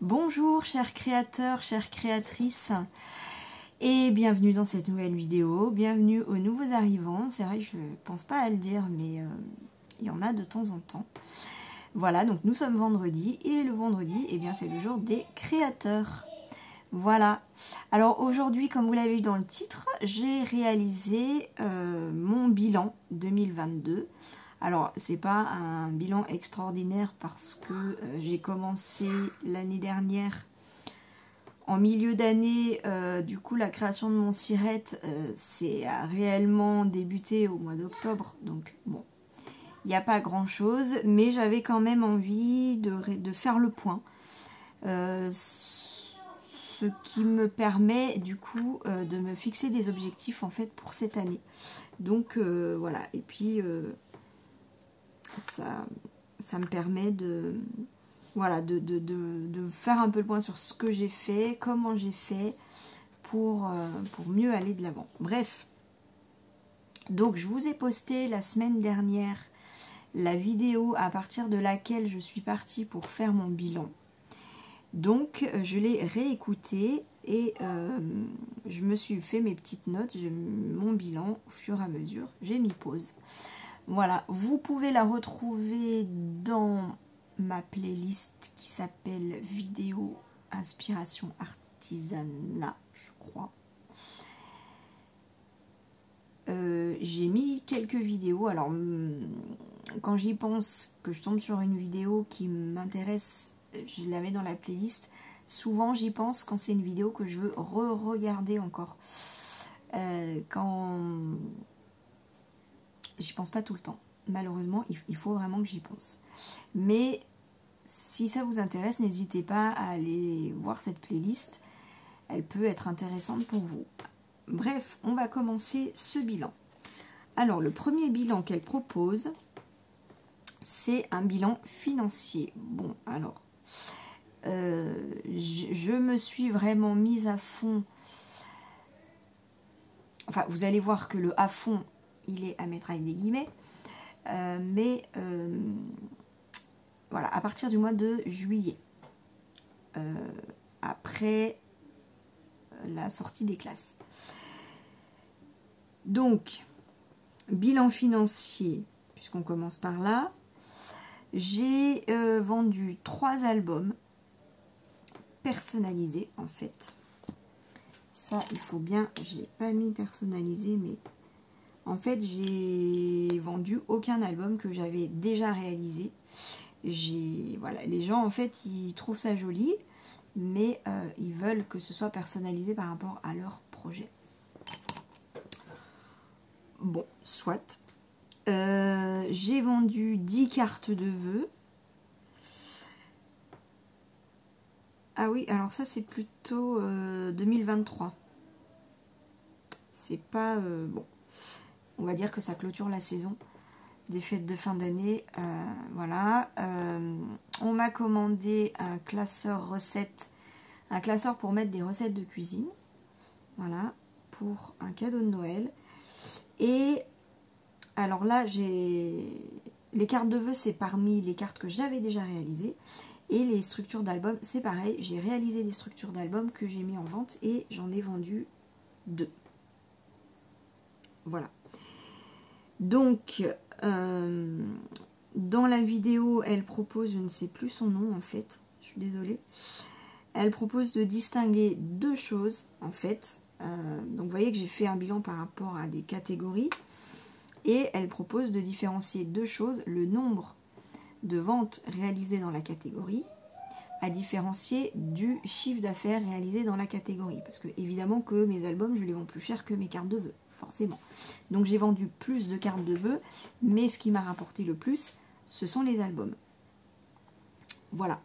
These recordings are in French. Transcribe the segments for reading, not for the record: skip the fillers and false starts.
Bonjour chers créateurs, chères créatrices et bienvenue dans cette nouvelle vidéo, bienvenue aux nouveaux arrivants. C'est vrai que je ne pense pas à le dire mais il y en a de temps en temps. Voilà, donc nous sommes vendredi et le vendredi, eh bien c'est le jour des créateurs. Voilà, alors aujourd'hui comme vous l'avez vu dans le titre, j'ai réalisé mon bilan 2022. Alors, c'est pas un bilan extraordinaire parce que j'ai commencé l'année dernière en milieu d'année. Du coup, la création de mon sirette, c'est réellement débuté au mois d'octobre. Donc, bon, il n'y a pas grand-chose. Mais j'avais quand même envie de faire le point. Ce qui me permet, du coup, de me fixer des objectifs, en fait, pour cette année. Donc, voilà. Et puis... ça me permet de, voilà, de faire un peu le point sur ce que j'ai fait, comment j'ai fait pour mieux aller de l'avant. Bref, donc je vous ai posté la semaine dernière la vidéo à partir de laquelle je suis partie pour faire mon bilan. Donc je l'ai réécouté et je me suis fait mes petites notes, mon bilan au fur et à mesure, j'ai mis pause. Voilà, vous pouvez la retrouver dans ma playlist qui s'appelle Vidéo Inspiration Artisanat, je crois. J'ai mis quelques vidéos, alors quand j'y pense, que je tombe sur une vidéo qui m'intéresse, je la mets dans la playlist. Souvent j'y pense quand c'est une vidéo que je veux re-regarder encore. J'y pense pas tout le temps. Malheureusement, il faut vraiment que j'y pense. Mais si ça vous intéresse, n'hésitez pas à aller voir cette playlist. Elle peut être intéressante pour vous. Bref, on va commencer ce bilan. Alors, le premier bilan qu'elle propose, c'est un bilan financier. Bon, alors, je me suis vraiment mise à fond. Enfin, vous allez voir que le à fond, il est à mettre avec des guillemets, voilà, à partir du mois de juillet, après la sortie des classes. Donc, bilan financier, puisqu'on commence par là, j'ai vendu 3 albums personnalisés en fait. Ça, il faut bien, je l'ai pas mis personnalisé, mais en fait, j'ai vendu aucun album que j'avais déjà réalisé. Voilà, les gens, en fait, ils trouvent ça joli, mais ils veulent que ce soit personnalisé par rapport à leur projet. Bon, soit. J'ai vendu 10 cartes de vœux. Ah oui, alors ça, c'est plutôt 2023. C'est pas... bon. On va dire que ça clôture la saison des fêtes de fin d'année. Voilà. On m'a commandé un classeur recettes, un classeur pour mettre des recettes de cuisine. Voilà, pour un cadeau de Noël. Et alors là, j'ai les cartes de vœux, c'est parmi les cartes que j'avais déjà réalisées. Et les structures d'albums, c'est pareil. J'ai réalisé des structures d'albums que j'ai mis en vente et j'en ai vendu 2. Voilà. Donc, dans la vidéo, elle propose, je ne sais plus son nom en fait, je suis désolée. Elle propose de distinguer 2 choses en fait. Donc, vous voyez que j'ai fait un bilan par rapport à des catégories. Et elle propose de différencier 2 choses, le nombre de ventes réalisées dans la catégorie, à différencier du chiffre d'affaires réalisé dans la catégorie. Parce que évidemment que mes albums, je les vends plus cher que mes cartes de vœux. Forcément. Donc j'ai vendu plus de cartes de vœux, mais ce qui m'a rapporté le plus, ce sont les albums. Voilà.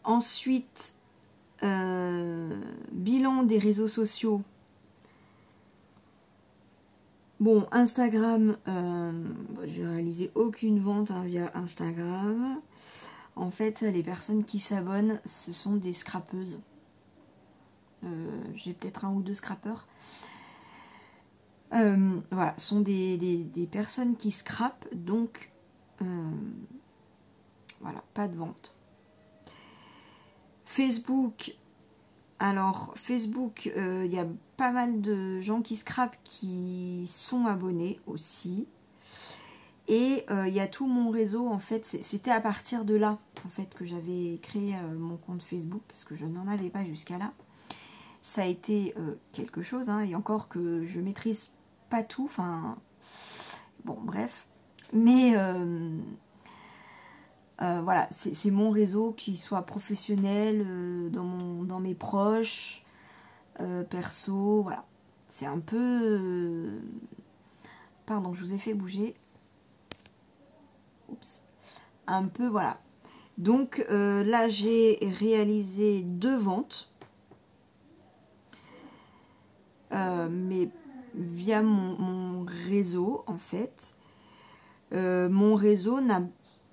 Ensuite, bilan des réseaux sociaux. Bon, Instagram, j'ai réalisé aucune vente via Instagram. En fait, les personnes qui s'abonnent, ce sont des scrapeuses. J'ai peut-être 1 ou 2 scrappeurs. Voilà, ce sont des personnes qui scrapent, donc voilà, pas de vente. Facebook, alors Facebook, il y a pas mal de gens qui scrapent qui sont abonnés aussi. Et il y a tout mon réseau, en fait, c'était à partir de là, en fait, que j'avais créé mon compte Facebook, parce que je n'en avais pas jusqu'à là. Ça a été quelque chose, hein, et encore que je maîtrise pas tout, enfin, bon, bref. Mais voilà, c'est mon réseau, qu'il soit professionnel, dans mes proches, perso, voilà. C'est un peu... pardon, je vous ai fait bouger. Oups. Un peu, voilà. Donc là, j'ai réalisé 2 ventes. Mais via mon réseau, en fait. Mon réseau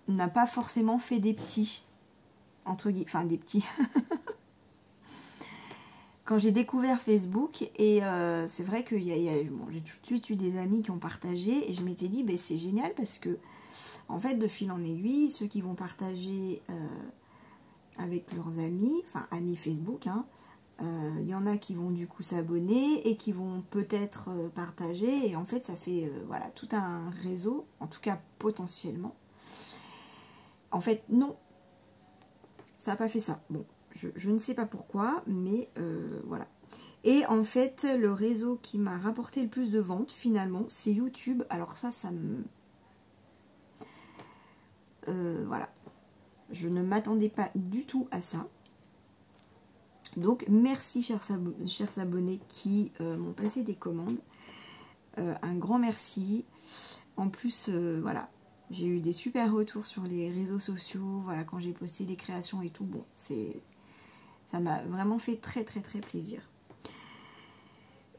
n'a pas forcément fait des petits. Entre guillemets, enfin des petits. Quand j'ai découvert Facebook, et c'est vrai que bon, j'ai tout de suite eu des amis qui ont partagé, et je m'étais dit, ben, c'est génial parce que, en fait, de fil en aiguille, ceux qui vont partager avec leurs amis, enfin amis Facebook, hein, y en a qui vont du coup s'abonner et qui vont peut-être partager, et en fait ça fait voilà, tout un réseau, en tout cas potentiellement. En fait non, ça n'a pas fait ça. Bon, je ne sais pas pourquoi, mais voilà. Et en fait le réseau qui m'a rapporté le plus de ventes finalement, c'est YouTube. Alors ça me... voilà. Je ne m'attendais pas du tout à ça. Donc merci chers abonnés qui m'ont passé des commandes. Un grand merci. En plus, voilà, j'ai eu des super retours sur les réseaux sociaux. Voilà, quand j'ai posté des créations et tout. Bon, ça m'a vraiment fait très très très plaisir.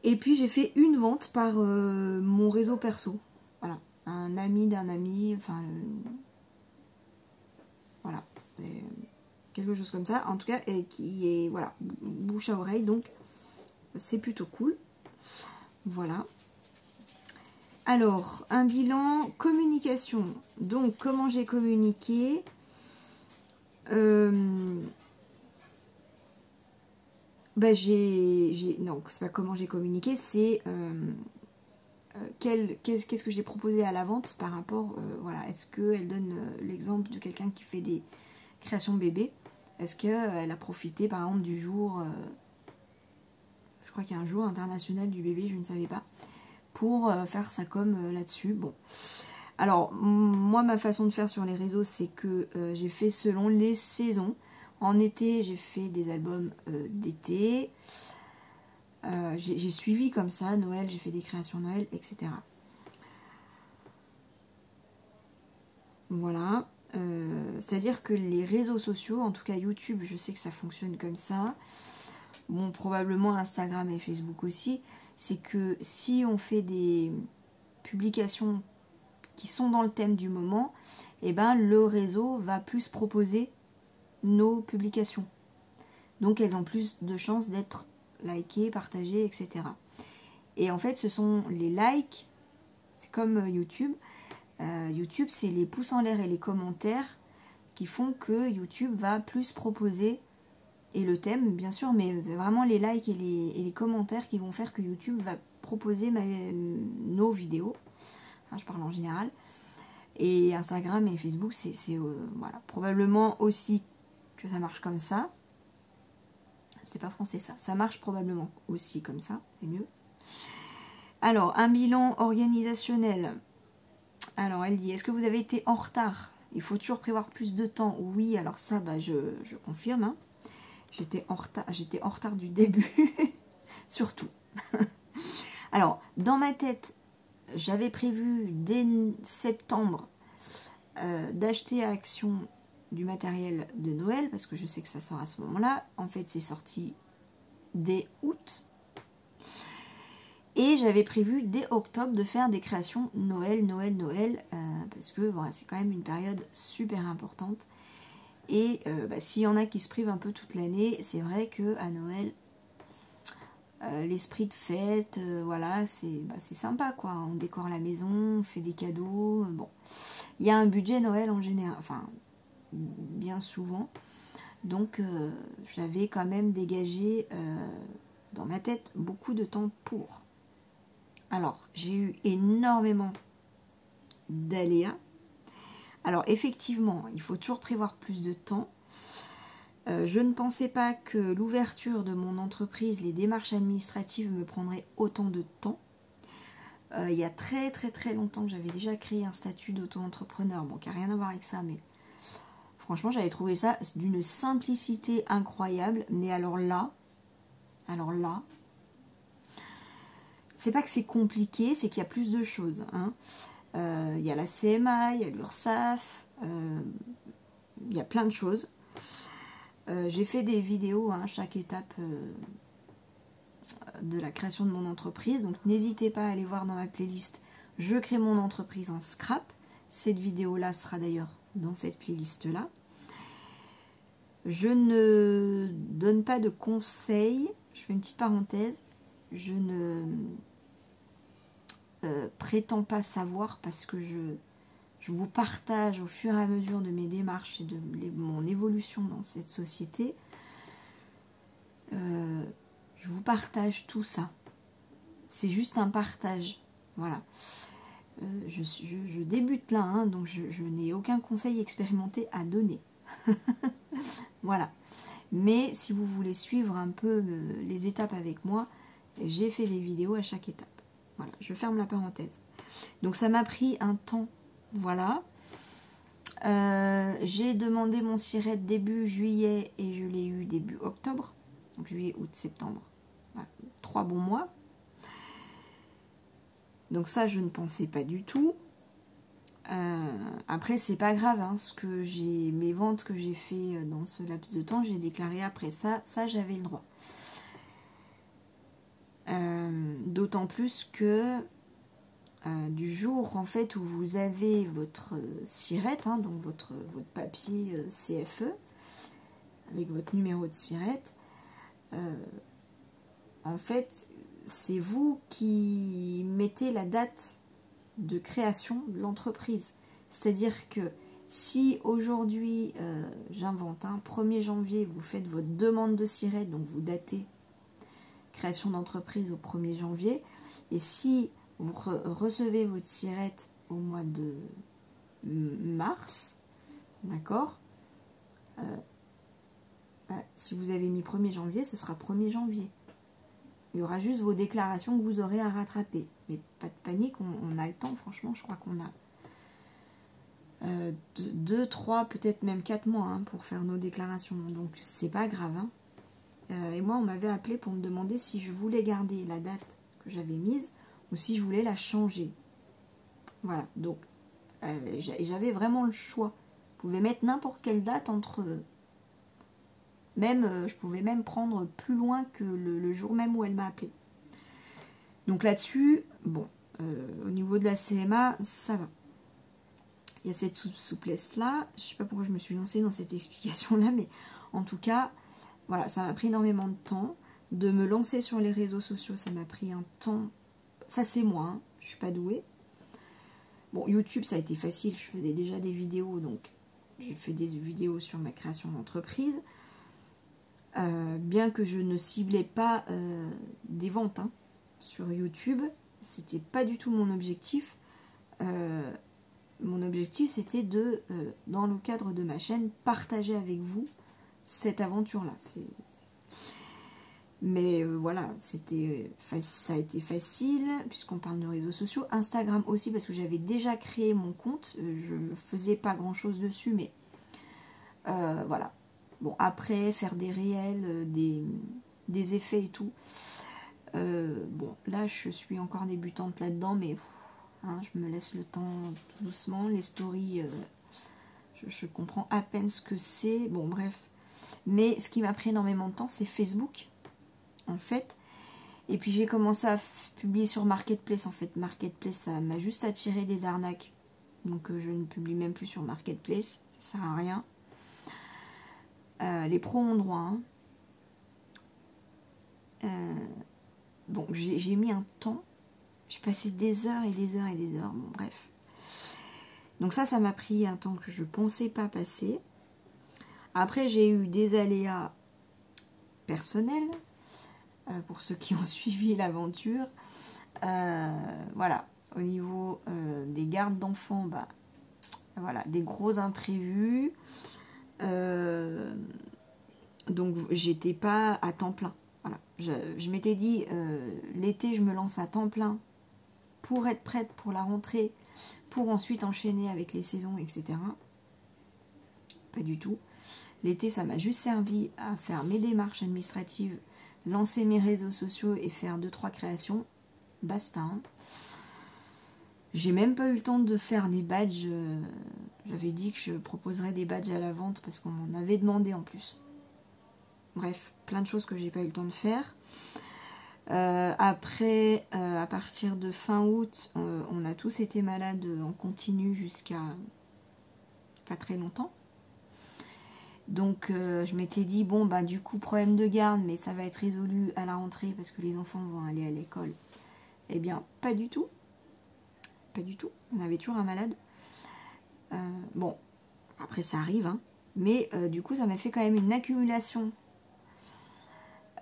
Et puis j'ai fait une vente par mon réseau perso. Voilà, un ami d'un ami. Enfin, voilà. Quelque chose comme ça, en tout cas, et qui est, voilà, bouche à oreille, donc c'est plutôt cool. Voilà. Alors, un bilan communication. Donc, comment j'ai communiqué, ben non, c'est pas comment j'ai communiqué, c'est qu'est-ce que j'ai proposé à la vente par rapport, voilà, est-ce qu'elle donne l'exemple de quelqu'un qui fait des créations bébés. Est-ce qu'elle a profité par exemple du jour, je crois qu'il y a un jour international du bébé, je ne savais pas, pour faire sa com là-dessus. Bon, alors moi ma façon de faire sur les réseaux, c'est que j'ai fait selon les saisons. En été, j'ai fait des albums d'été. J'ai suivi comme ça, Noël, j'ai fait des créations Noël, etc. Voilà. C'est-à-dire que les réseaux sociaux, en tout cas YouTube, je sais que ça fonctionne comme ça. Bon, probablement Instagram et Facebook aussi. C'est que si on fait des publications qui sont dans le thème du moment, et ben le réseau va plus proposer nos publications. Donc elles ont plus de chances d'être likées, partagées, etc. Et en fait, ce sont les likes, c'est comme YouTube. YouTube, c'est les pouces en l'air et les commentaires qui font que YouTube va plus proposer, et le thème bien sûr, mais c'est vraiment les likes et les commentaires qui vont faire que YouTube va proposer nos vidéos. Enfin, je parle en général. Et Instagram et Facebook, c'est voilà, probablement aussi que ça marche comme ça. C'est pas français ça. Ça marche probablement aussi comme ça, c'est mieux. Alors, un bilan organisationnel. Alors, elle dit, est-ce que vous avez été en retard? Il faut toujours prévoir plus de temps. Oui, alors ça, bah, je confirme. Hein. J'étais en retard du début, surtout. Alors, dans ma tête, j'avais prévu dès septembre d'acheter à Action du matériel de Noël, parce que je sais que ça sort à ce moment-là. En fait, c'est sorti dès août. Et j'avais prévu dès octobre de faire des créations Noël, parce que voilà, c'est quand même une période super importante. Et s'il y en a qui se privent un peu toute l'année, c'est vrai qu'à Noël, l'esprit de fête, voilà, c'est sympa quoi. On décore la maison, on fait des cadeaux. Bon, il y a un budget Noël en général, enfin, bien souvent. Donc j'avais quand même dégagé dans ma tête beaucoup de temps pour. Alors j'ai eu énormément d'aléas. Alors effectivement, il faut toujours prévoir plus de temps. Je ne pensais pas que l'ouverture de mon entreprise, les démarches administratives me prendraient autant de temps. Il y a très longtemps que j'avais déjà créé un statut d'auto-entrepreneur, bon, qui n'a rien à voir avec ça, mais franchement j'avais trouvé ça d'une simplicité incroyable. Mais alors là, c'est pas que c'est compliqué, c'est qu'il y a plus de choses, hein. Il y a la CMA, il y a l'URSSAF, il y a plein de choses. J'ai fait des vidéos à chaque étape de la création de mon entreprise, donc n'hésitez pas à aller voir dans ma playlist Je crée mon entreprise en scrap. Cette vidéo là sera d'ailleurs dans cette playlist là. Je ne donne pas de conseils, je fais une petite parenthèse, je ne prétends pas savoir, parce que je vous partage au fur et à mesure de mes démarches et de mon évolution dans cette société. Je vous partage tout ça. C'est juste un partage. Voilà. Je débute là, hein, donc je n'ai aucun conseil expérimenté à donner. Voilà. Mais si vous voulez suivre un peu les étapes avec moi, j'ai fait des vidéos à chaque étape. Voilà, je ferme la parenthèse. Donc ça m'a pris un temps. Voilà. J'ai demandé mon siret début juillet et je l'ai eu début octobre. Donc juillet, août, septembre. Voilà, 3 bons mois. Donc ça, je ne pensais pas du tout. Après, c'est pas grave, hein, mes ventes que j'ai fait dans ce laps de temps, j'ai déclaré après ça. Ça, j'avais le droit. D'autant plus que du jour en fait où vous avez votre sirette, hein, donc votre papier CFE avec votre numéro de sirette, en fait c'est vous qui mettez la date de création de l'entreprise. C'est-à-dire que si aujourd'hui, j'invente, 1er janvier, vous faites votre demande de sirette, donc vous datez création d'entreprise au 1er janvier, et si vous recevez votre sirette au mois de mars, d'accord, si vous avez mis 1er janvier, ce sera 1er janvier. Il y aura juste vos déclarations que vous aurez à rattraper. Mais pas de panique, on a le temps, franchement, je crois qu'on a 2, 3, peut-être même 4 mois, hein, pour faire nos déclarations. Donc c'est pas grave, hein. Et moi, on m'avait appelé pour me demander si je voulais garder la date que j'avais mise ou si je voulais la changer. Voilà, donc j'avais vraiment le choix. Vous pouvez mettre n'importe quelle date entre... je pouvais même prendre plus loin que le jour même où elle m'a appelé. Donc là-dessus, bon, au niveau de la CMA, ça va. Il y a cette souplesse-là. Je ne sais pas pourquoi je me suis lancée dans cette explication-là, mais en tout cas, voilà, ça m'a pris énormément de temps. De me lancer sur les réseaux sociaux, ça m'a pris un temps... Ça, c'est moi, hein, je ne suis pas douée. Bon, YouTube, ça a été facile. Je faisais déjà des vidéos, donc j'ai fait des vidéos sur ma création d'entreprise. Bien que je ne ciblais pas des ventes, hein, sur YouTube, c'était pas du tout mon objectif. Mon objectif, c'était de, dans le cadre de ma chaîne, partager avec vous cette aventure-là. Mais voilà, ça a été facile, puisqu'on parle de réseaux sociaux. Instagram aussi, parce que j'avais déjà créé mon compte. Je ne faisais pas grand-chose dessus, mais voilà. Bon, après, faire des réels, des effets et tout. Bon, là, je suis encore débutante là-dedans, mais hein, je me laisse le temps tout doucement. Les stories, je comprends à peine ce que c'est. Bon, bref. Mais ce qui m'a pris énormément de temps, c'est Facebook, en fait. Et puis, j'ai commencé à publier sur Marketplace. En fait, Marketplace, ça m'a juste attiré des arnaques. Donc, je ne publie même plus sur Marketplace. Ça sert à rien. Les pros ont droit, hein. Bon, j'ai mis un temps. J'ai passé des heures et des heures et des heures. Bon, bref. Donc ça m'a pris un temps que je ne pensais pas passer. Après, j'ai eu des aléas personnels, pour ceux qui ont suivi l'aventure. Voilà, au niveau des gardes d'enfants, bah, voilà, des gros imprévus. Donc, j'étais pas à temps plein. Voilà. Je m'étais dit, l'été, je me lance à temps plein pour être prête pour la rentrée, pour ensuite enchaîner avec les saisons, etc. Pas du tout. L'été, ça m'a juste servi à faire mes démarches administratives, lancer mes réseaux sociaux et faire 2-3 créations. Basta. Hein. J'ai même pas eu le temps de faire des badges. J'avais dit que je proposerais des badges à la vente parce qu'on m'en avait demandé en plus. Bref, plein de choses que j'ai pas eu le temps de faire. Après, à partir de fin août, on a tous été malades en continu jusqu'à pas très longtemps. Donc je m'étais dit, bon bah du coup problème de garde, mais ça va être résolu à la rentrée parce que les enfants vont aller à l'école. Eh bien pas du tout. Pas du tout. On avait toujours un malade. Bon, après ça arrive, hein. Mais du coup ça m'a fait quand même une accumulation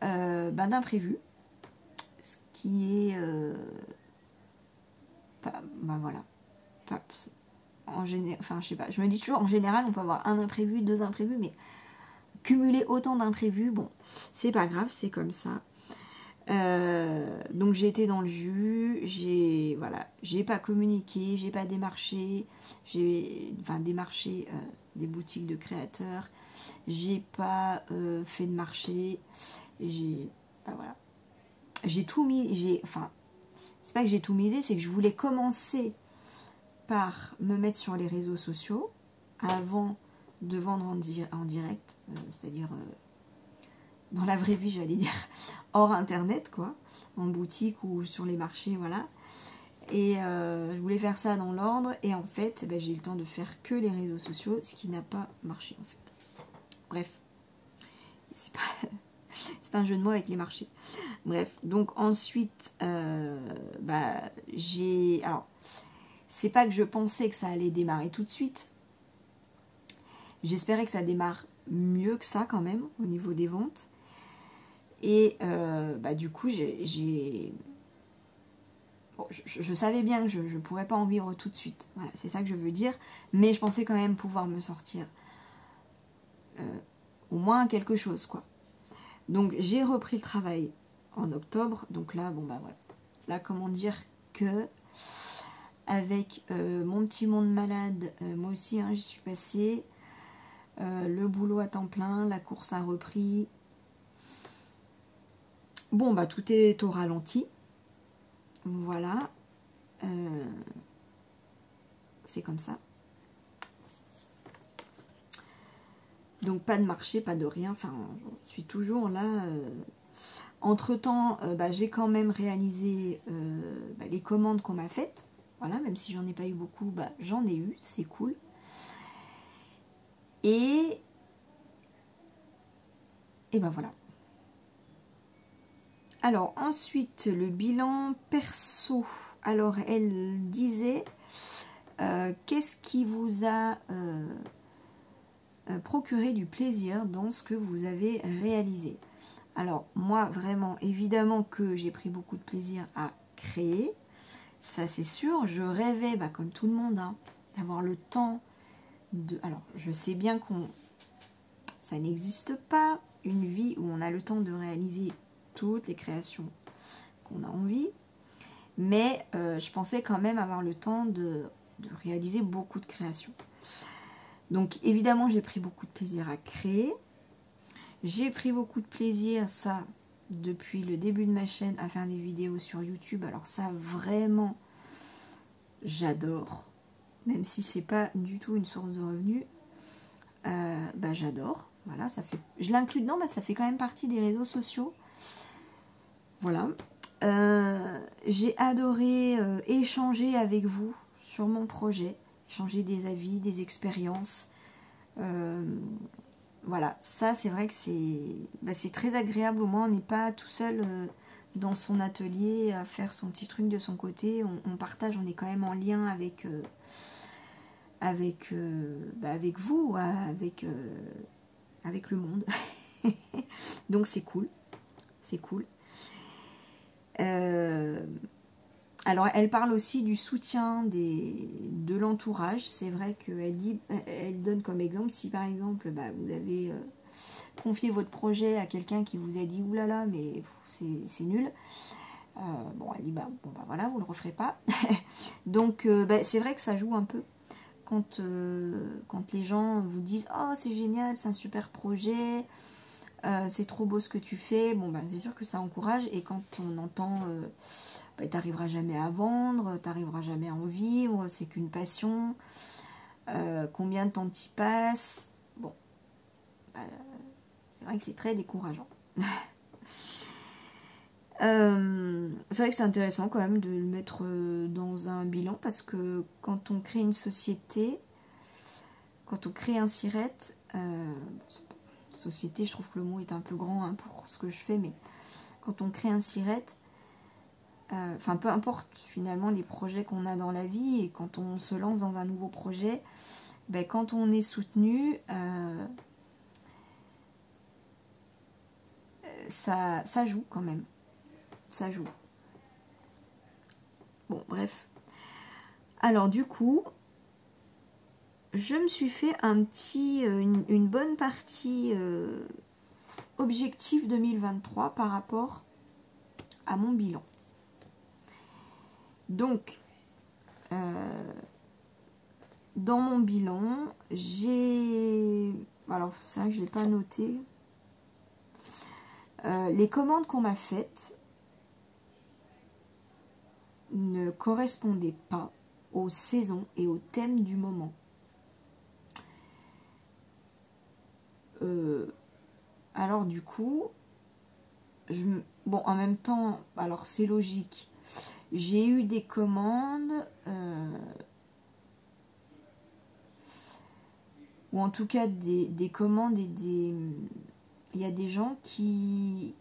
d'imprévus. Ce qui est... bah voilà. Enfin je sais pas, je me dis toujours en général on peut avoir un imprévu, 2 imprévus, mais cumuler autant d'imprévus, bon, c'est pas grave, c'est comme ça. Donc j'ai été dans le jus, j'ai pas communiqué, j'ai pas démarché, démarché des boutiques de créateurs, j'ai pas fait de marché, j'ai tout mis, c'est pas que j'ai tout misé, c'est que je voulais commencer par me mettre sur les réseaux sociaux avant de vendre en direct, c'est-à-dire dans la vraie vie, j'allais dire, hors internet, quoi, en boutique ou sur les marchés, voilà. Et je voulais faire ça dans l'ordre, et en fait, j'ai eu le temps de faire que les réseaux sociaux, ce qui n'a pas marché, en fait. Bref, c'est pas un jeu de mots avec les marchés. Bref, donc ensuite, alors, c'est pas que je pensais que ça allait démarrer tout de suite. J'espérais que ça démarre mieux que ça quand même au niveau des ventes. Et du coup, bon, je savais bien que je ne pourrais pas en vivre tout de suite. Voilà, c'est ça que je veux dire. Mais je pensais quand même pouvoir me sortir au moins quelque chose, quoi. Donc j'ai repris le travail en octobre. Donc là, bon bah voilà. Là, comment dire que avec mon petit monde malade, moi aussi, hein, j'y suis passée. Le boulot à temps plein, la course a repris. Bon, bah tout est au ralenti. Voilà. C'est comme ça. Donc pas de marché, pas de rien. Enfin, je suis toujours là. Entre-temps, j'ai quand même réalisé les commandes qu'on m'a faites. Voilà, même si j'en ai pas eu beaucoup, j'en ai eu. C'est cool. Et ben voilà. Alors ensuite, le bilan perso. Alors elle disait, qu'est-ce qui vous a procuré du plaisir dans ce que vous avez réalisé? Alors moi vraiment, évidemment que j'ai pris beaucoup de plaisir à créer. Ça c'est sûr, je rêvais, comme tout le monde, hein, d'avoir le temps de... Alors je sais bien ça n'existe pas, une vie où on a le temps de réaliser toutes les créations qu'on a envie, mais je pensais quand même avoir le temps de réaliser beaucoup de créations. Donc évidemment j'ai pris beaucoup de plaisir à créer, j'ai pris beaucoup de plaisir, ça, depuis le début de ma chaîne, à faire des vidéos sur YouTube. Alors ça vraiment j'adore, même si c'est pas du tout une source de revenus, j'adore. Voilà, ça fait, je l'inclus dedans, ça fait quand même partie des réseaux sociaux. Voilà. J'ai adoré échanger avec vous sur mon projet, échanger des avis, des expériences. Voilà, ça c'est vrai que c'est très agréable. Au moins on n'est pas tout seul dans son atelier à faire son petit truc de son côté. On partage, on est quand même en lien avec vous, avec avec le monde. Donc c'est cool. C'est cool. Alors elle parle aussi du soutien de l'entourage. C'est vrai qu'elle dit, elle donne comme exemple, si par exemple vous avez confié votre projet à quelqu'un qui vous a dit oulala mais c'est nul. Bon elle dit voilà, vous le referez pas. Donc c'est vrai que ça joue un peu quand les gens vous disent oh c'est génial, c'est un super projet, c'est trop beau ce que tu fais. Bon c'est sûr que ça encourage, et quand on entend t'arriveras jamais à vendre, t'arriveras jamais à en vivre, c'est qu'une passion, combien de temps t'y passes, bon, c'est vrai que c'est très décourageant. C'est vrai que c'est intéressant quand même de le mettre dans un bilan, parce que quand on crée une société, quand on crée un SIRET, société, je trouve que le mot est un peu grand pour ce que je fais, mais quand on crée un SIRET, enfin peu importe finalement les projets qu'on a dans la vie, et quand on se lance dans un nouveau projet, quand on est soutenu, ça joue quand même, ça joue. Bon bref, alors du coup je me suis fait une bonne partie objectif 2023 par rapport à mon bilan. Donc, dans mon bilan, j'ai... Alors, c'est vrai que je ne l'ai pas noté. Les commandes qu'on m'a faites ne correspondaient pas aux saisons et aux thèmes du moment. Alors, du coup, bon, en même temps, alors c'est logique. J'ai eu des commandes, ou en tout cas des commandes et des... Il y a des gens qui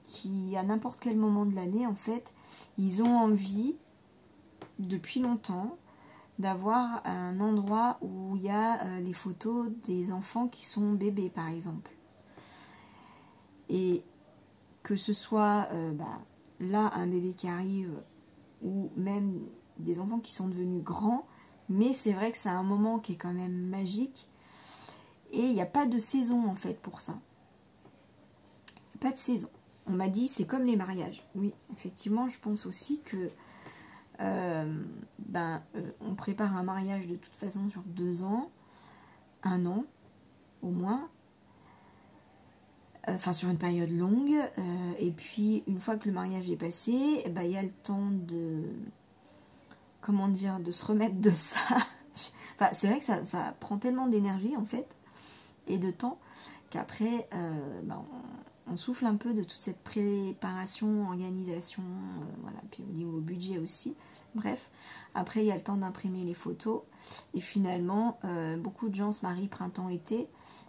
à n'importe quel moment de l'année, en fait, ils ont envie, depuis longtemps, d'avoir un endroit où il y a les photos des enfants qui sont bébés, par exemple. Et que ce soit là, un bébé qui arrive, ou même des enfants qui sont devenus grands, mais c'est vrai que c'est un moment qui est quand même magique, et il n'y a pas de saison en fait pour ça. Il n'y a pas de saison. On m'a dit c'est comme les mariages. Oui, effectivement, je pense aussi que on prépare un mariage de toute façon sur 2 ans, 1 an au moins, enfin sur une période longue, et puis une fois que le mariage est passé, il y a le temps de, comment dire, de se remettre de ça. Enfin c'est vrai que ça prend tellement d'énergie en fait, et de temps, qu'après on souffle un peu de toute cette préparation, organisation, voilà, puis au niveau budget aussi. Bref, après il y a le temps d'imprimer les photos, et finalement beaucoup de gens se marient printemps-été,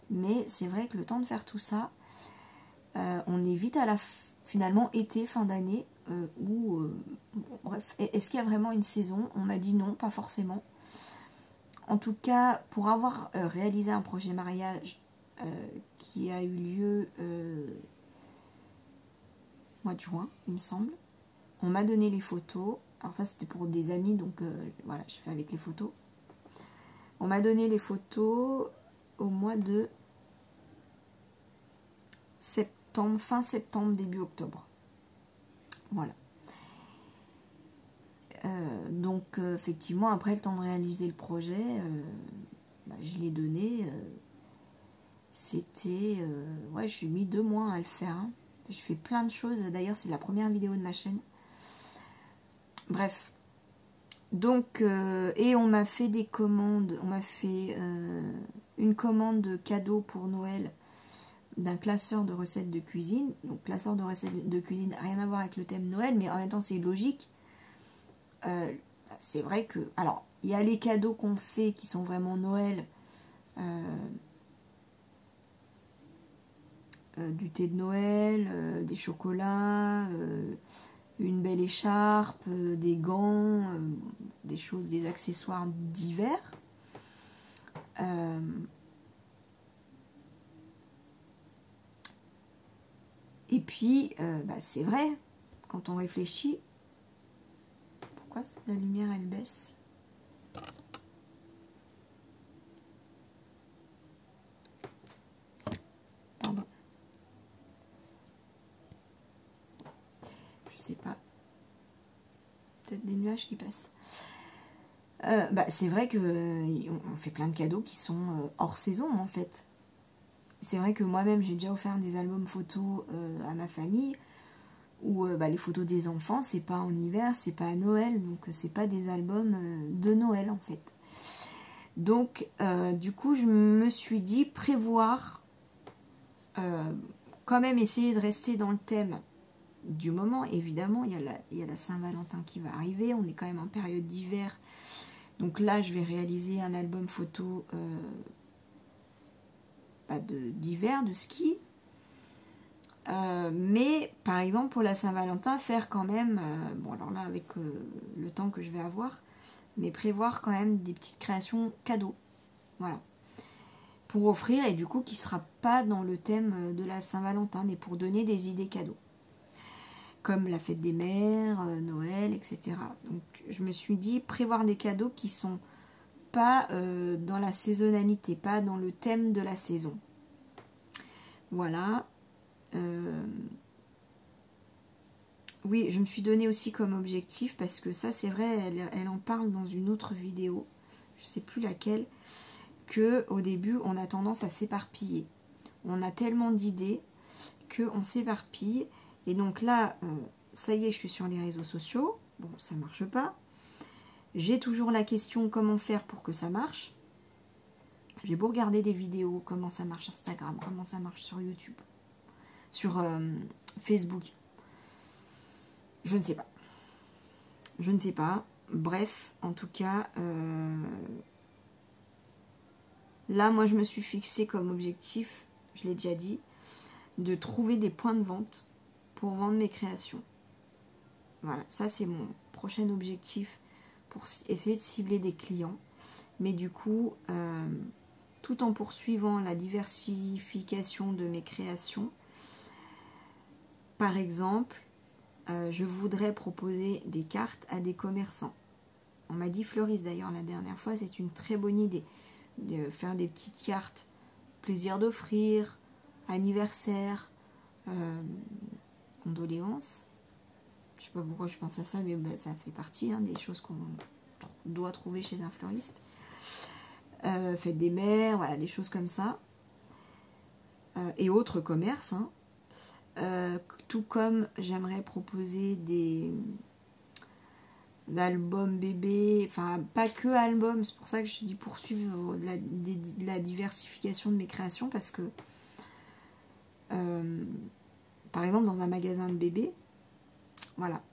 mais c'est vrai que le temps de faire tout ça, on est vite à finalement été, fin d'année, bon, bref, est-ce qu'il y a vraiment une saison? On m'a dit non, pas forcément. En tout cas, pour avoir réalisé un projet mariage qui a eu lieu mois de juin, il me semble, on m'a donné les photos. Alors ça c'était pour des amis, donc voilà, je fais avec les photos. On m'a donné les photos au mois de septembre, fin septembre, début octobre. Voilà. Donc effectivement, après le temps de réaliser le projet, je l'ai donné. C'était... ouais, je suis mis 2 mois à le faire. Hein. Je fais plein de choses. D'ailleurs, c'est la première vidéo de ma chaîne. Bref. Donc, et on m'a fait des commandes. On m'a fait une commande de cadeau pour Noël d'un classeur de recettes de cuisine. Donc, classeur de recettes de cuisine, rien à voir avec le thème Noël, mais en même temps, c'est logique. C'est vrai que... Alors, il y a les cadeaux qu'on fait qui sont vraiment Noël. Du thé de Noël, des chocolats, une belle écharpe, des gants, des choses, des accessoires d'hiver. puis, c'est vrai, quand on réfléchit, pourquoi la lumière elle baisse? Pardon. Je sais pas. Peut-être des nuages qui passent. C'est vrai que on fait plein de cadeaux qui sont hors saison en fait. C'est vrai que moi-même j'ai déjà offert des albums photos à ma famille où les photos des enfants c'est pas en hiver, c'est pas à Noël, donc c'est pas des albums de Noël en fait. Donc du coup je me suis dit prévoir, quand même essayer de rester dans le thème du moment. Évidemment il y a la Saint-Valentin qui va arriver, on est quand même en période d'hiver. Donc là, je vais réaliser un album photo d'hiver, de ski. Mais par exemple, pour la Saint-Valentin, faire quand même, bon alors là, avec le temps que je vais avoir, mais prévoir quand même des petites créations cadeaux. Voilà. Pour offrir, et du coup, qui ne sera pas dans le thème de la Saint-Valentin, mais pour donner des idées cadeaux. Comme la fête des mères, Noël, etc. Donc je me suis dit prévoir des cadeaux qui sont pas dans la saisonnalité, pas dans le thème de la saison. Voilà. Oui, je me suis donné aussi comme objectif, parce que ça c'est vrai, elle en parle dans une autre vidéo, je sais plus laquelle, que au début on a tendance à s'éparpiller. On a tellement d'idées qu'on s'éparpille. Et donc là, ça y est, je suis sur les réseaux sociaux. Bon, ça marche pas. J'ai toujours la question comment faire pour que ça marche. J'ai beau regarder des vidéos, comment ça marche sur Instagram, comment ça marche sur YouTube, sur Facebook. Je ne sais pas. Je ne sais pas. Bref, en tout cas, là, moi, je me suis fixé comme objectif, je l'ai déjà dit, de trouver des points de vente pour vendre mes créations. Voilà, ça c'est mon prochain objectif pour essayer de cibler des clients. Mais du coup, tout en poursuivant la diversification de mes créations, par exemple, je voudrais proposer des cartes à des commerçants. On m'a dit fleuriste d'ailleurs la dernière fois, c'est une très bonne idée de faire des petites cartes, plaisir d'offrir, anniversaire, condoléances. Je sais pas pourquoi je pense à ça, mais ça fait partie des choses qu'on doit trouver chez un fleuriste. Fête des mères, voilà, des choses comme ça. Et autres commerces. Tout comme j'aimerais proposer des albums bébés, enfin pas que albums, c'est pour ça que je dis poursuivre la diversification de mes créations, parce que par exemple dans un magasin de bébés, voilà,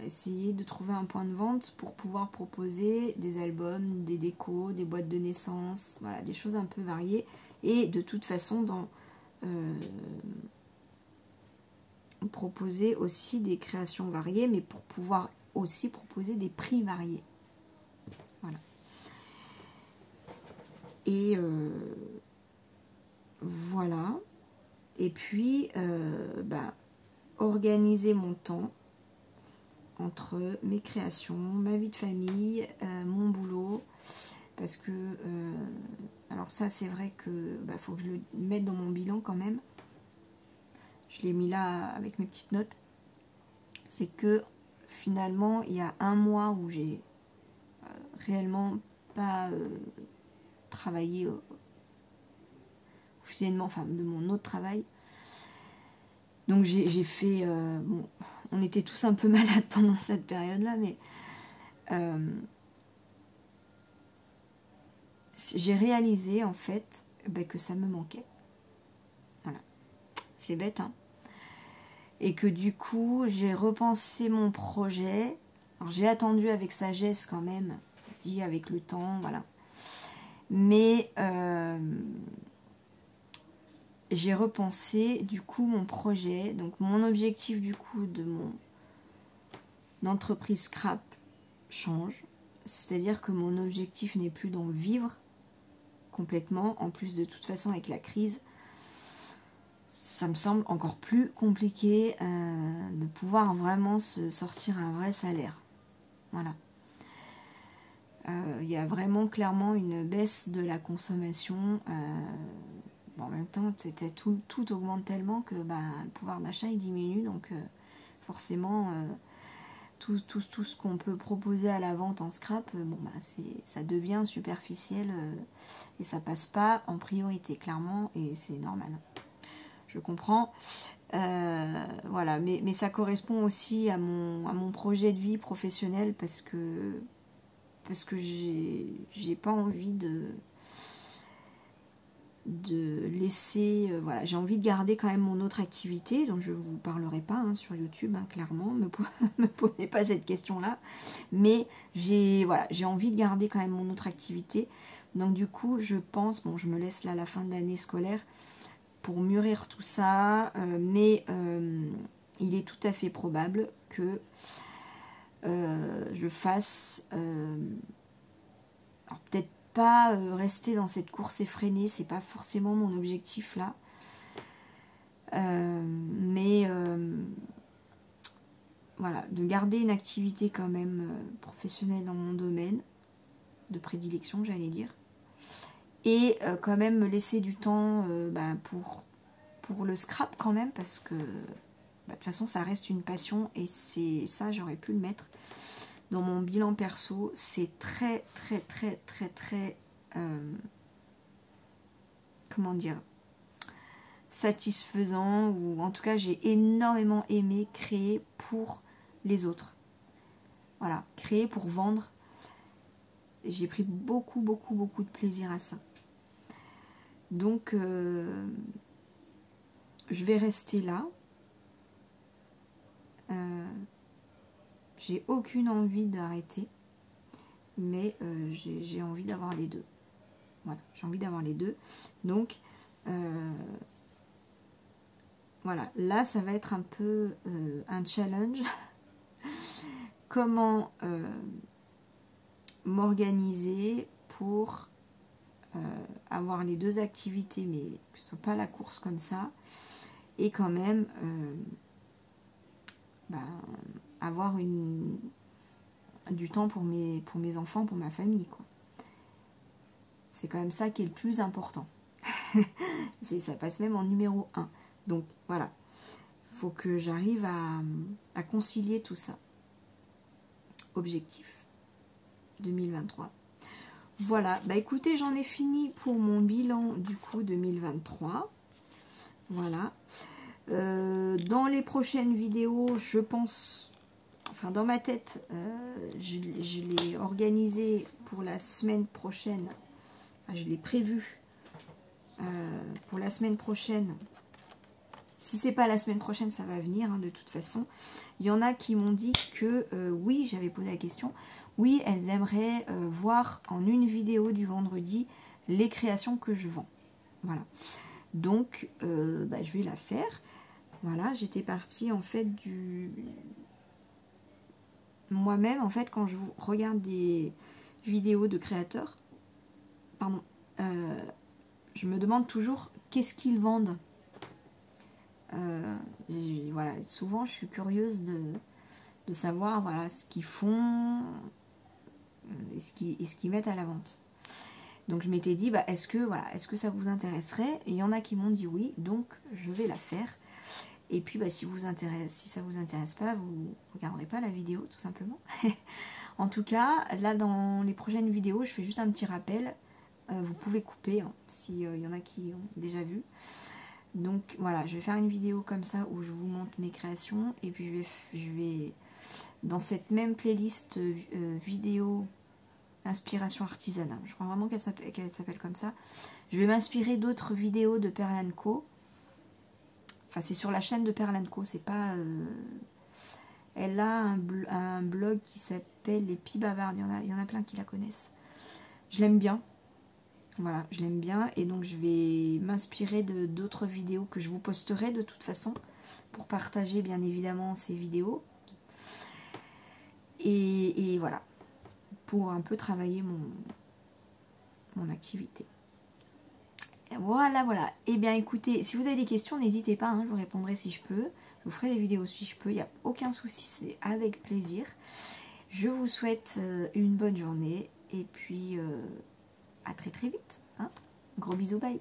essayer de trouver un point de vente pour pouvoir proposer des albums, des décos, des boîtes de naissance, voilà, des choses un peu variées. Et de toute façon proposer aussi des créations variées, mais pour pouvoir aussi proposer des prix variés. Voilà. Et voilà. Et puis organiser mon temps entre mes créations, ma vie de famille, mon boulot, parce que alors ça c'est vrai que faut que je le mette dans mon bilan quand même. Je l'ai mis là avec mes petites notes. C'est que finalement il y a un mois où j'ai réellement pas travaillé officiellement, enfin de mon autre travail. Donc j'ai fait bon, on était tous un peu malades pendant cette période-là, mais j'ai réalisé en fait que ça me manquait. Voilà. C'est bête, hein. Et que du coup, j'ai repensé mon projet. Alors j'ai attendu avec sagesse quand même, je dis avec le temps, voilà. Mais j'ai repensé du coup mon projet, donc mon objectif du coup de mon entreprise scrap change, c'est-à-dire que mon objectif n'est plus d'en vivre complètement, en plus de toute façon avec la crise ça me semble encore plus compliqué de pouvoir vraiment se sortir un vrai salaire. Voilà. Il y a vraiment clairement une baisse de la consommation. Bon, en même temps, tout augmente tellement que le pouvoir d'achat il diminue. Donc forcément, tout ce qu'on peut proposer à la vente en scrap, ça devient superficiel et ça passe pas en priorité, clairement, et c'est normal. Je comprends. Voilà, mais ça correspond aussi à mon projet de vie professionnel parce que j'ai pas envie de laisser, voilà, j'ai envie de garder quand même mon autre activité, donc je vous parlerai pas sur YouTube, clairement, me posez pas cette question là, mais j'ai envie de garder quand même mon autre activité, donc du coup je pense, bon, je me laisse là la fin de l'année scolaire pour mûrir tout ça, mais il est tout à fait probable que je fasse, alors peut-être pas rester dans cette course effrénée, c'est pas forcément mon objectif là, mais voilà, de garder une activité quand même professionnelle dans mon domaine de prédilection, j'allais dire, et quand même me laisser du temps pour le scrap quand même, parce que de toute façon ça reste une passion, et c'est ça, j'aurais pu le mettre dans mon bilan perso. C'est très comment dire, satisfaisant, ou en tout cas j'ai énormément aimé créer pour les autres. Voilà, créer pour vendre, j'ai pris beaucoup de plaisir à ça. Donc je vais rester là. J'ai aucune envie d'arrêter, mais j'ai envie d'avoir les deux. Voilà, j'ai envie d'avoir les deux. Donc voilà, là ça va être un peu un challenge. Comment m'organiser pour avoir les deux activités, mais que ce soit pas la course comme ça, et quand même avoir du temps pour mes enfants, pour ma famille, quoi. C'est quand même ça qui est le plus important. Ça passe même en numéro 1. Donc voilà, faut que j'arrive à concilier tout ça. Objectif 2023. Voilà, écoutez, j'en ai fini pour mon bilan du coup 2023. Voilà. Dans les prochaines vidéos, je pense, enfin dans ma tête, je l'ai organisé pour la semaine prochaine. Je l'ai prévu pour la semaine prochaine. Si c'est pas la semaine prochaine, ça va venir de toute façon. Il y en a qui m'ont dit que oui, j'avais posé la question. Oui, elles aimeraient voir en une vidéo du vendredi les créations que je vends. Voilà. Donc, je vais la faire. Voilà, j'étais partie en fait moi-même, en fait, quand je regarde des vidéos de créateurs, pardon, je me demande toujours qu'est-ce qu'ils vendent. Voilà, souvent je suis curieuse de savoir, voilà, ce qu'ils font et ce qu'ils mettent à la vente. Donc je m'étais dit, est-ce que ça vous intéresserait? Et il y en a qui m'ont dit oui, donc je vais la faire. Et puis si ça vous intéresse pas, vous ne regarderez pas la vidéo, tout simplement. En tout cas, là dans les prochaines vidéos, je fais juste un petit rappel. Vous pouvez couper s'il y en a qui ont déjà vu. Donc voilà, je vais faire une vidéo comme ça où je vous montre mes créations, et puis je vais dans cette même playlist vidéo inspiration artisanale, je crois vraiment qu'elle s'appelle comme ça, je vais m'inspirer d'autres vidéos de Perle & Co. Enfin, c'est sur la chaîne de Perle & Co, c'est pas... Elle a un blog qui s'appelle Les Pies Bavardes, il y en a plein qui la connaissent. Je l'aime bien. Voilà, je l'aime bien, et donc je vais m'inspirer d'autres vidéos que je vous posterai de toute façon pour partager bien évidemment ces vidéos, et voilà, pour un peu travailler mon activité. Voilà, voilà. Eh bien, écoutez, si vous avez des questions, n'hésitez pas, hein, je vous répondrai si je peux. Je vous ferai des vidéos si je peux, il n'y a aucun souci, c'est avec plaisir. Je vous souhaite une bonne journée et puis à très très vite. Hein. Gros bisous, bye.